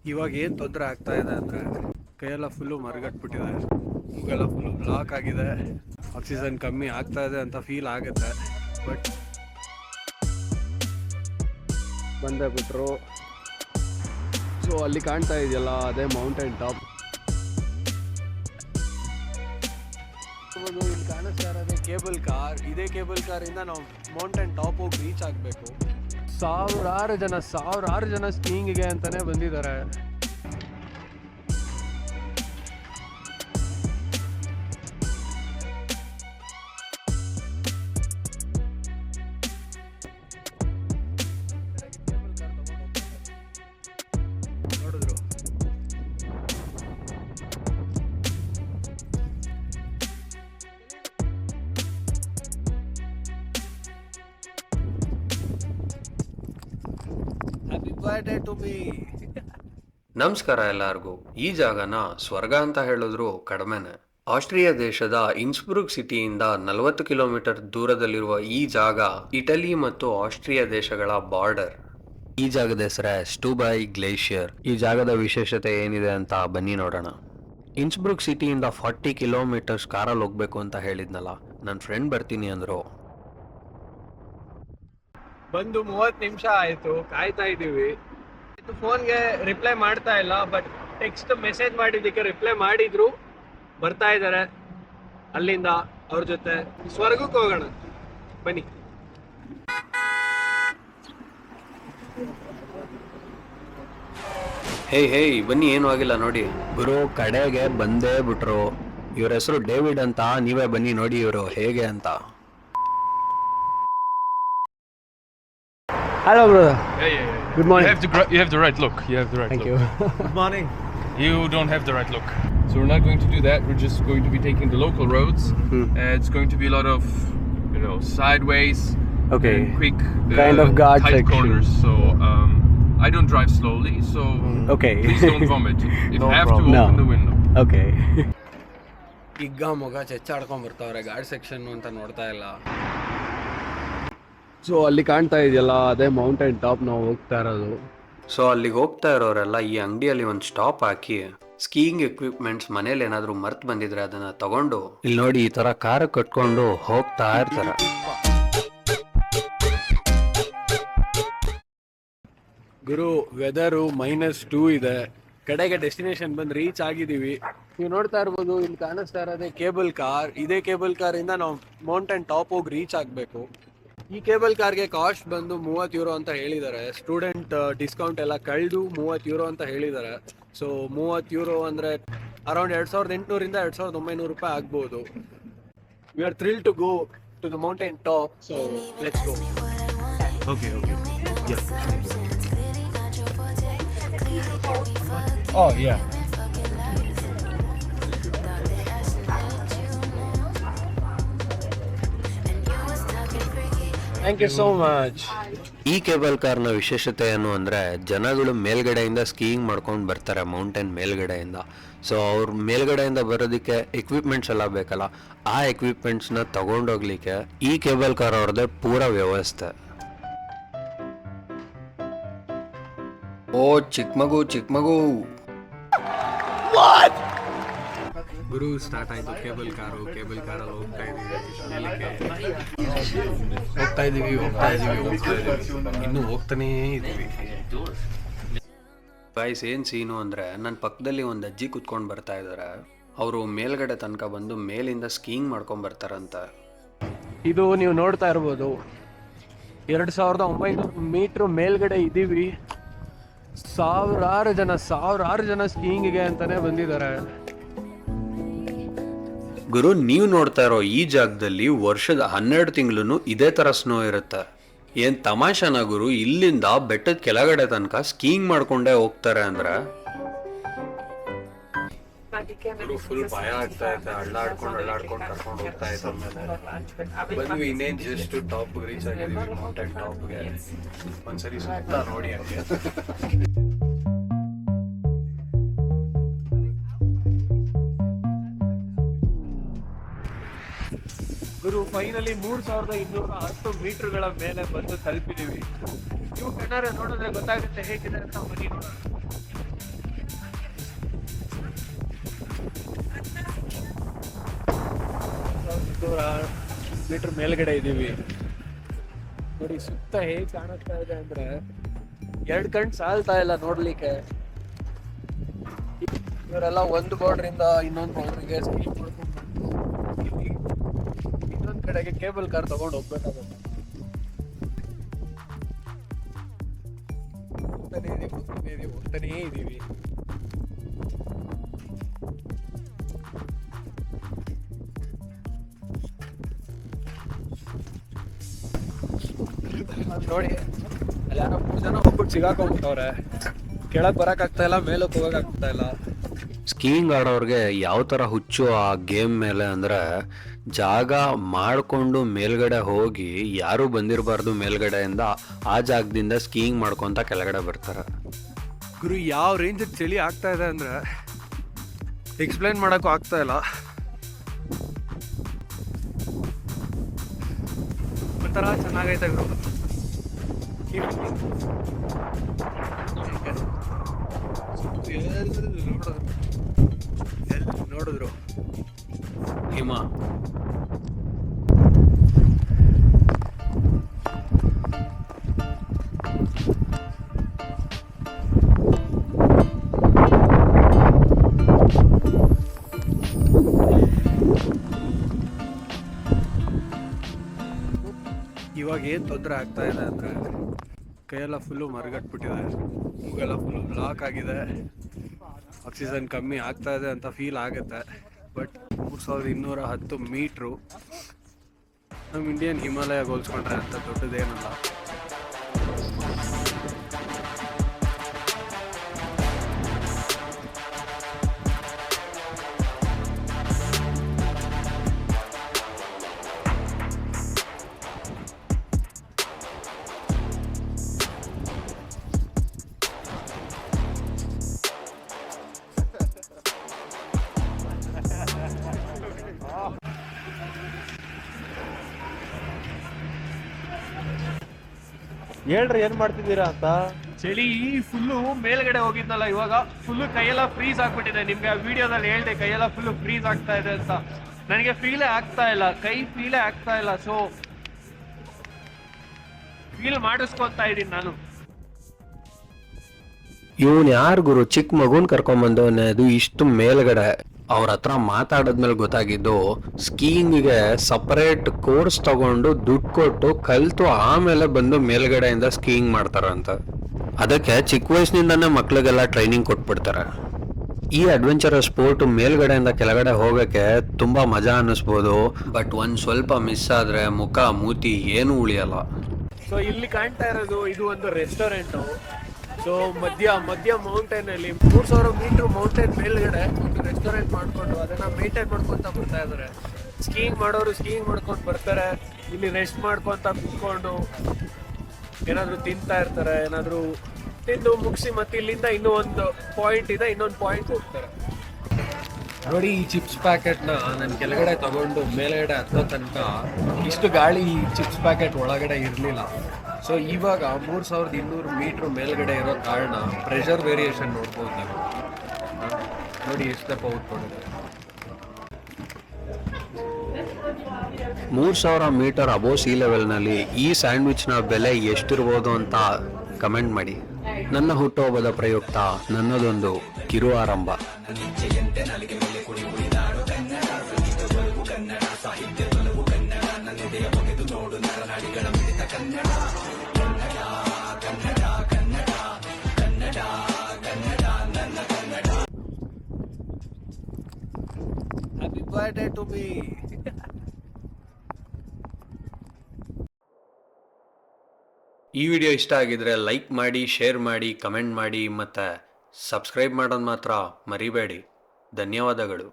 ಇವಾಗ ಏನು ತೊಂದರೆ ಆಗ್ತಾ ಇದೆ ಅಂದರೆ ಕೈಯೆಲ್ಲ ಫುಲ್ಲು ಮರಗಟ್ಬಿಟ್ಟಿದೆ, ಮೂಗೆಲ್ಲ ಫುಲ್ಲು ಬ್ಲಾಕ್ ಆಗಿದೆ, ಆಕ್ಸಿಜನ್ ಕಮ್ಮಿ ಆಗ್ತಾ ಇದೆ ಅಂತ ಫೀಲ್ ಆಗುತ್ತೆ. ಬಟ್ ಬಂದೇ ಬಿಟ್ರು. ಸೊ ಅಲ್ಲಿ ಕಾಣ್ತಾ ಇದೆಯಲ್ಲ ಅದೇ ಮೌಂಟೇನ್ ಟಾಪ್. ಇಲ್ಲಿ ಕಾಣಿಸ್ತಾ ಇರೋದೇ ಕೇಬಲ್ ಕಾರ್. ಇದೇ ಕೇಬಲ್ ಕಾರಿಂದ ನಾವು ಮೌಂಟೇನ್ ಟಾಪ್ ಹೋಗಿ ರೀಚ್ ಆಗಬೇಕು. ಸಾವಿರಾರು ಜನ ಸ್ಕೀಯಿಂಗಿಗೆ ಅಂತಾನೆ ಬಂದಿದ್ದಾರೆ. ನೋಡಿದ್ರು ಹ್ಯಾಪಿ ಬರ್ತ್ಡೇ ಟು ಮೀ. ನಮಸ್ಕಾರ ಎಲ್ಲರಿಗೂ. ಈ ಜಾಗನ ಸ್ವರ್ಗ ಅಂತ ಹೇಳಿದ್ರು ಕಡಿಮೆನೆ. ಆಸ್ಟ್ರಿಯಾ ದೇಶದ ಇನ್ಸ್ಬ್ರುಕ್ ಸಿಟಿಯಿಂದ 40 ಕಿಲೋಮೀಟರ್ ದೂರದಲ್ಲಿರುವ ಈ ಜಾಗ ಇಟಲಿ ಮತ್ತು ಆಸ್ಟ್ರಿಯಾ ದೇಶಗಳ ಬಾರ್ಡರ್. ಈ ಜಾಗದ ಹೆಸರೇ ಸ್ಟೂಬೈ ಗ್ಲೇಷಿಯರ್. ಈ ಜಾಗದ ವಿಶೇಷತೆ ಏನಿದೆ ಅಂತ ಬನ್ನಿ ನೋಡೋಣ. ಇನ್ಸ್ಬ್ರುಕ್ ಸಿಟಿಯಿಂದ 40 ಕಿಲೋಮೀಟರ್ಸ್ ಕಾರಲ್ಲಿ ಹೋಗ್ಬೇಕು ಅಂತ ಹೇಳಿದ್ನಲ್ಲ, ನನ್ನ ಫ್ರೆಂಡ್ ಬರ್ತೀನಿ ಅಂದ್ರು. ಬಂದು 30 ನಿಮಿಷ ಆಯ್ತು, ಕಾಯ್ತಾ ಇದೀವಿ. ಫೋನ್ಗೆ ರಿಪ್ಲೈ ಮಾಡ್ತಾ ಇಲ್ಲ, ಬಟ್ ಟೆಕ್ಸ್ಟ್ ಮೆಸೇಜ್ ಮಾಡಿದ್ದಕ್ಕೆ ರಿಪ್ಲೈ ಮಾಡಿದ್ರು. ಬರ್ತಾ ಇದ್ದಾರೆ ಅಲ್ಲಿಂದ. ಅವ್ರ ಜೊತೆ ಸ್ವರ್ಗಕ್ಕೆ ಹೋಗೋಣ ಬನ್ನಿ. ಹೇ ಬನ್ನಿ, ಏನು ಆಗಿಲ್ಲ ನೋಡಿ. ಗುರು ಕಡೆಗೆ ಬಂದೇ ಬಿಟ್ರು. ಇವ್ರ ಹೆಸರು ಡೇವಿಡ್ ಅಂತ. ನೀವೇ ಬನ್ನಿ ನೋಡಿ ಇವರು ಹೇಗೆ ಅಂತ. Hello brother. Yeah. Good morning. You have the right look. You have the right Thank look. you. Good morning. You don't have the right look. So we're not going to do that. We're just going to be taking the local roads. It's going to be a lot of, sideways. Okay. And quick, Kind of guard tight section. corners. So I don't drive slowly. So Okay. please don't vomit. If No you have problem. to, No. open the window. Okay. ಈಗ ಮಗ ಚೆಚ್ಚಾಡ್ಕೊಂಡ್ ಬರ್ತಾವ್ರೆ. Guard section ಅಂತ ನೋಡ್ತಾ ಇಲ್ಲ. So ಅಲ್ಲಿ ಕಾಣ್ತಾ ಇದೆಯಲ್ಲ ಅದೇ mountain top ನಾವು ಹೋಗ್ತಾ ಇರೋದು. ಸೊ ಅಲ್ಲಿಗೆ ಹೋಗ್ತಾ ಇರೋರೆಲ್ಲ ಈ ಅಂಗಡಿಯಲ್ಲಿ ಒಂದು ಸ್ಟಾಪ್ ಹಾಕಿ ಸ್ಕೀಯಿಂಗ್ ಎಕ್ವಿಪ್ಮೆಂಟ್ಸ್ ಮನೇಲಿ ಏನಾದ್ರು ಮರ್ತ್ ಬಂದಿದ್ರೆ ಅದನ್ನ ತಗೊಂಡು ಇಲ್ಲಿ ನೋಡಿ ಈ ತರ ಕಾರ್ ಕಟ್ಕೊಂಡು ಹೋಗ್ತಾ ಇರ್ತಾರೆ. ಗುರು ವೆದರು -2 ಇದೆ. ಕಡೆಗೆ ಡೆಸ್ಟಿನೇಷನ್ ಬಂದು ರೀಚ್ ಆಗಿದ್ದೀವಿ. ನೀವು ನೋಡ್ತಾ ಇರ್ಬೋದು, ಇಲ್ಲಿ ಕಾಣಿಸ್ತಾ ಇರೋದೇ ಕೇಬಲ್ ಕಾರ್. ಇದೇ ಕೇಬಲ್ ಕಾರಿಂದ ನಾವು ಮೌಂಟೇನ್ ಟಾಪ್ ಹೋಗಿ ರೀಚ್ ಆಗಬೇಕು. ಈ ಕೇಬಲ್ ಕಾರ್ಗೆ ಕಾಸ್ಟ್ ಬಂದು 30 ಯೂರೋ ಅಂತ ಹೇಳಿದ್ದಾರೆ. ಸ್ಟೂಡೆಂಟ್ ಡಿಸ್ಕೌಂಟ್ ಎಲ್ಲ ಕಳೆದು 30 ಯೂರೋ ಅಂತ ಹೇಳಿದ್ದಾರೆ. ಸೊ 30 ಯೂರೋ ಅಂದರೆ ಅರೌಂಡ್ 2800 ಇಂದ 2900 ರೂಪಾಯಿ ಆಗ್ಬೋದು. We are thrilled to go to the mountain top. So let's go. Okay. Oh yeah. Thank you so much. ಈ ಕೇಬಲ್ ಕಾರ್ನ ವಿಶೇಷತೆ ಏನು ಅಂದರೆ ಜನಗಳು ಮೇಲ್ಗಡೆಯಿಂದ ಸ್ಕೀಯಿಂಗ್ ಮಾಡ್ಕೊಂಡು ಬರ್ತಾರೆ ಮೌಂಟೇನ್ ಮೇಲ್ಗಡೆಯಿಂದ. ಸೊ ಅವ್ರ ಮೇಲ್ಗಡೆಯಿಂದ ಬರೋದಕ್ಕೆ ಎಕ್ವಿಪ್ಮೆಂಟ್ಸ್ ಎಲ್ಲ ಬೇಕಲ್ಲ, ಆ ಎಕ್ವಿಪ್ಮೆಂಟ್ಸ್ನ ತಗೊಂಡೋಗ್ಲಿಕ್ಕೆ ಈ ಕೇಬಲ್ ಕಾರ್ ಅವ್ರದ್ದೇ ಪೂರ ವ್ಯವಸ್ಥೆ. ಓ ಚಿಕ್ಕ ಮಗು ಗುರು ಸ್ಟಾರ್ಟ್ ಆಯ್ತು ಕೇಬಲ್ ಕಾರಲ್ಲಿ ಹೋಗ್ತಾ ಇದೀವಿ. ಇನ್ನೂ ಹೋಗ್ತಾನೇ ಇದೀವಿ. ಗೈಸ್, ಏನು ಸೀನು ಅಂದರೆ ನನ್ನ ಪಕ್ಕದಲ್ಲಿ ಒಂದು ಅಜ್ಜಿ ಕುತ್ಕೊಂಡು ಬರ್ತಾ ಇದ್ದಾರೆ. ಅವರು ಮೇಲ್ಗಡೆ ತನಕ ಬಂದು ಮೇಲಿಂದ ಸ್ಕೀಯಿಂಗ್ ಮಾಡ್ಕೊಂಡು ಬರ್ತಾರಂತೆ. ಇದು ನೀವು ನೋಡ್ತಾ ಇರ್ಬೋದು, 2900 ಮೀಟ್ರ್ ಮೇಲ್ಗಡೆ ಇದ್ದೀವಿ. ಸಾವಿರಾರು ಜನ ಸ್ಕೀಯಿಂಗಿಗೆ ಅಂತಾನೆ ಬಂದಿದ್ದಾರೆ. ಗುರು, ನೀವು ನೋಡ್ತಾ ಇರೋ ಈ ಜಾಗದಲ್ಲಿ ವರ್ಷದ 12 ತಿಂಗಳು ಇದೇ ಥರ ಸ್ನೋ ಇರುತ್ತೆ. ಏನು ತಮಾಷೆನ ಗುರು, ಇಲ್ಲಿಂದ ಬೆಟ್ಟದ ಕೆಳಗಡೆ ತನಕ ಸ್ಕೀಯಿಂಗ್ ಮಾಡ್ಕೊಂಡೇ ಹೋಗ್ತಾರೆ ಅಂದ್ರೆ. ಫುಲ್ ಭಯ ಆಗ್ತಾ ಇತ್ತು. ಅಳ್ಳಾಡ್ಕೊಂಡು ಕರ್ಕೊಂಡು ಹೋಗ್ತಾ ಇತ್ತು. ಬಂದ್ವಿ, ಇನ್ನೇನು ಜಸ್ಟ್ ಟಾಪ್ ರೀಚ್ ಆಗಿದ್ದೀವಿ, ಮೌಂಟೇನ್ ಟಾಪ್ಗೆ. ಒಂದ್ಸರಿ ಸುತ್ತ ನೋಡಿ ಹಂಗೆ. ಗುರು ಫೈನಲಿ 3210 ಮೀಟರ್ಗಳ ಮೇಲೆ ಬಂದು ತಲುಪಿದೀವಿ. ನೀವು ಕಣ್ಣಾರೆ ನೋಡಿದ್ರೆ ಗೊತ್ತಾಗುತ್ತೆ ಹೇಗಿದೆ ಅಂತ. ಬನ್ನಿ ನೋಡೋಣ. ಮೀಟರ್ ಮೇಲ್ಗಡೆ ಇದ್ದೀವಿ ನೋಡಿ. ಸುತ್ತ ಹೇಗೆ ಕಾಣಿಸ್ತಾ ಇದೆ ಅಂದ್ರೆ 2 ಕಣ್ ಸಾಲ್ತಾ ಇಲ್ಲ ನೋಡ್ಲಿಕ್ಕೆ. ಇವರೆಲ್ಲ ಒಂದು ಬೋರ್ಡ್ರಿಂದ ಇನ್ನೊಂದು ಬೋರ್ಡ್ರಿಗೆ ಸ್ಕೀಮ್ ಮಾಡ್ಕೊಂಡು ಇನ್ನೊಂದು ಕಡೆಗೆ ಕೇಬಲ್ ಕಾರ್ ತಗೊಂಡು ಹೋಗ್ಬೇಕಾಗುತ್ತೆ. ಹೋಗ್ತಾನೇ ಇದೀವಿ. ನೋಡಿ ಅಲ್ಲಿ ಯಾರೋ 3 ಜನ ಹೋಗ್ಬಿಟ್ಟು ಸಿಗಾಕೊಂಡ್ಬಿಟ್ಟವ್ರೆ. ಕೆಳಗ್ ಬರಕ್ ಆಗ್ತಾ ಇಲ್ಲ, ಮೇಲಕ್ಕೆ ಹೋಗಕ್ ಆಗ್ತಾ ಇಲ್ಲ. ಸ್ಕೀಯಿಂಗ್ ಆಡೋರ್ಗೆ ಯಾವ ಥರ ಹುಚ್ಚು ಆ ಗೇಮ್ ಮೇಲೆ ಅಂದರೆ, ಜಾಗ ಮಾಡಿಕೊಂಡು ಮೇಲ್ಗಡೆ ಹೋಗಿ ಯಾರೂ ಬಂದಿರಬಾರ್ದು ಮೇಲ್ಗಡೆಯಿಂದ, ಆ ಜಾಗದಿಂದ ಸ್ಕೀಯಿಂಗ್ ಮಾಡ್ಕೊತ ಕೆಳಗಡೆ ಬರ್ತಾರೆ. ಗುರು ಯಾವ ರೇಂಜಿಗೆ ಚಳಿ ಆಗ್ತಾ ಇದೆ ಅಂದ್ರೆ ಎಕ್ಸ್ಪ್ಲೈನ್ ಮಾಡೋಕ್ಕೂ ಆಗ್ತಾ ಇಲ್ಲ. ಒಂಥರ ಚೆನ್ನಾಗೈತೆ ಗುರು. ನೋಡಿದ್ರು ಹಿಮ. ಇವಾಗ ಏನು ತೊಂದರೆ ಆಗ್ತಾ ಇದೆ ಅಂದರೆ ಕೈಯೆಲ್ಲ ಫುಲ್ಲು ಮರಗಟ್ಬಿಟ್ಟಿದೆ, ಮೂಗೆಲ್ಲ ಫುಲ್ಲು ಬ್ಲಾಕ್ ಆಗಿದೆ, ಆಕ್ಸಿಜನ್ ಕಮ್ಮಿ ಆಗ್ತಾ ಇದೆ ಅಂತ ಫೀಲ್ ಆಗುತ್ತೆ. ಬಟ್ 3210 ಮೀಟ್ರು ನಮ್ಮ ಇಂಡಿಯನ್ ಹಿಮಾಲಯ ಹೋಲ್ಸ್ಕೊಂಡ್ರೆ ಅಂತ ದೊಡ್ಡದೇನಲ್ಲ. ಹೇಳ್ರಿ ಏನ್ ಮಾಡ್ತಿದ್ದೀರಾ ಅಂತ. ಚಳಿ ಫುಲ್ಲು ಮೇಲ್ಗಡೆ ಹೋಗಿದ್ನಲ್ಲ, ಇವಾಗ ಫುಲ್ಲು ಕೈಯೆಲ್ಲ ಫ್ರೀಸ್ ಆಗ್ಬಿಟ್ಟಿದೆ. ನಿಮ್ಗೆ ಆ ವಿಡಿಯೋದಲ್ಲಿ ಹೇಳ್ದೆ ಕೈಯೆಲ್ಲ ಫುಲ್ಲು ಫ್ರೀಸ್ ಆಗ್ತಾ ಇದೆ ಅಂತ. ನನಗೆ ಫೀಲೇ ಆಗ್ತಾ ಇಲ್ಲ, ಕೈ ಫೀಲೇ ಆಗ್ತಾ ಇಲ್ಲ. ಸೊ ಫೀಲ್ ಮಾಡಿಸ್ಕೊತಾ ಇದ್ದೀನಿ ನಾನು. ಇವನ್ ಯಾರು ಗುರು ಚಿಕ್ಕ ಮಗುನ್ ಕರ್ಕೊಂಬಂದವನೇ, ಅದು ಇಷ್ಟು ಮೇಲ್ಗಡೆ. ಅವ್ರ ಹತ್ರ ಮಾತಾಡದ್ಮೇಲೆ ಗೊತ್ತಾಗಿದ್ದು ಸ್ಕೀಯಿಂಗಿಗೆ ಸಪರೇಟ್ ಕೋರ್ಸ್ ತಗೊಂಡು ದುಡ್ಡು ಕೊಟ್ಟು ಕಲ್ತು ಆಮೇಲೆ ಬಂದು ಮೇಲ್ಗಡೆಯಿಂದ ಸ್ಕೀಯಿಂಗ್ ಮಾಡ್ತಾರಂತ. ಅದಕ್ಕೆ ಚಿಕ್ಕ ವಯಸ್ಸಿನಿಂದಾನೇ ಮಕ್ಳಿಗೆಲ್ಲ ಟ್ರೈನಿಂಗ್ ಕೊಟ್ಬಿಡ್ತಾರೆ. ಈ ಅಡ್ವೆಂಚರಸ್ ಸ್ಪೋರ್ಟ್ ಮೇಲ್ಗಡೆಯಿಂದ ಕೆಳಗಡೆ ಹೋಗಕ್ಕೆ ತುಂಬಾ ಮಜಾ ಅನ್ನಿಸ್ಬೋದು, ಬಟ್ ಒಂದ್ ಸ್ವಲ್ಪ ಮಿಸ್ ಆದ್ರೆ ಮುಖ ಮೂತಿ ಏನು ಉಳಿಯಲ್ಲ. ಸೊ ಇಲ್ಲಿ ಕಾಣ್ತಾ ಇರೋದು ಇದು ಒಂದು ರೆಸ್ಟೋರೆಂಟು. ಸೊ ಮಧ್ಯ ಮೌಂಟೇನ್ ಅಲ್ಲಿ 3000 ಮೀಟರ್ ಮೌಂಟೇನ್ ಮೇಲ್ಗಡೆ ಒಂದು ರೆಸ್ಟೋರೆಂಟ್ ಮಾಡ್ಕೊಂಡು ಅದನ್ನ ಮೇಂಟೈನ್ ಮಾಡ್ಕೊಂತ ಬರ್ತಾ ಇದಾರೆ. ಸ್ಕೀಯಿಂಗ್ ಮಾಡೋರು ಸ್ಕೀಯಿಂಗ್ ಮಾಡ್ಕೊಂಡು ಬರ್ತಾರೆ, ಇಲ್ಲಿ ರೆಸ್ಟ್ ಮಾಡ್ಕೊಂತ ಕುತ್ಕೊಂಡು ಏನಾದ್ರು ತಿಂತಾ ಇರ್ತಾರೆ, ಏನಾದ್ರು ತಿಂದು ಮುಗಿಸಿ ಮತ್ತೆ ಇಲ್ಲಿಂದ ಇನ್ನೂ ಒಂದು ಪಾಯಿಂಟ್ ಇದೆ, ಇನ್ನೊಂದು ಪಾಯಿಂಟ್ ಹೋಗ್ತಾರೆ. ನೋಡಿ ಈ ಚಿಪ್ಸ್ ಪ್ಯಾಕೆಟ್ನ ನಾನು ಕೆಳಗಡೆ ತಗೊಂಡು ಮೇಲ್ಗಡೆ ಹತ್ತೋ ತನಕ ಇಷ್ಟು ಗಾಳಿ ಈ ಚಿಪ್ಸ್ ಪ್ಯಾಕೆಟ್ ಒಳಗಡೆ ಇರಲಿಲ್ಲ. ಸೊ ಇವಾಗ 3200 ಮೀಟ್ರ್ ಮೇಲ್ಗಡೆ ಇರೋ ಕಾರಣ ಪ್ರೆಷರ್ ವೇರಿಯೇಷನ್ ನೋಡ್ಬೋದು ನೀವು. ನೋಡಿ ಎಷ್ಟಪ್ಪ ಔಟ್ಕೊಂಡಿದೆ. 3000 ಮೀಟರ್ ಅಬೋ ಸಿ ಲೆವೆಲ್ನಲ್ಲಿ ಈ ಸ್ಯಾಂಡ್ವಿಚ್ನ ಬೆಲೆ ಎಷ್ಟಿರ್ಬೋದು ಅಂತ ಕಮೆಂಟ್ ಮಾಡಿ. ನನ್ನ ಹುಟ್ಟುಹಬ್ಬದ ಪ್ರಯುಕ್ತ ನನ್ನದೊಂದು ಕಿರು ಆರಂಭ. Happy birthday to me. ಈ ವಿಡಿಯೋ ಇಷ್ಟ ಆಗಿದ್ರೆ ಲೈಕ್ ಮಾಡಿ, ಶೇರ್ ಮಾಡಿ, ಕಮೆಂಟ್ ಮಾಡಿ, ಮತ್ತು ಸಬ್ಸ್ಕ್ರೈಬ್ ಮಾಡೋದು ಮಾತ್ರ ಮರಿಬೇಡಿ. ಧನ್ಯವಾದಗಳು.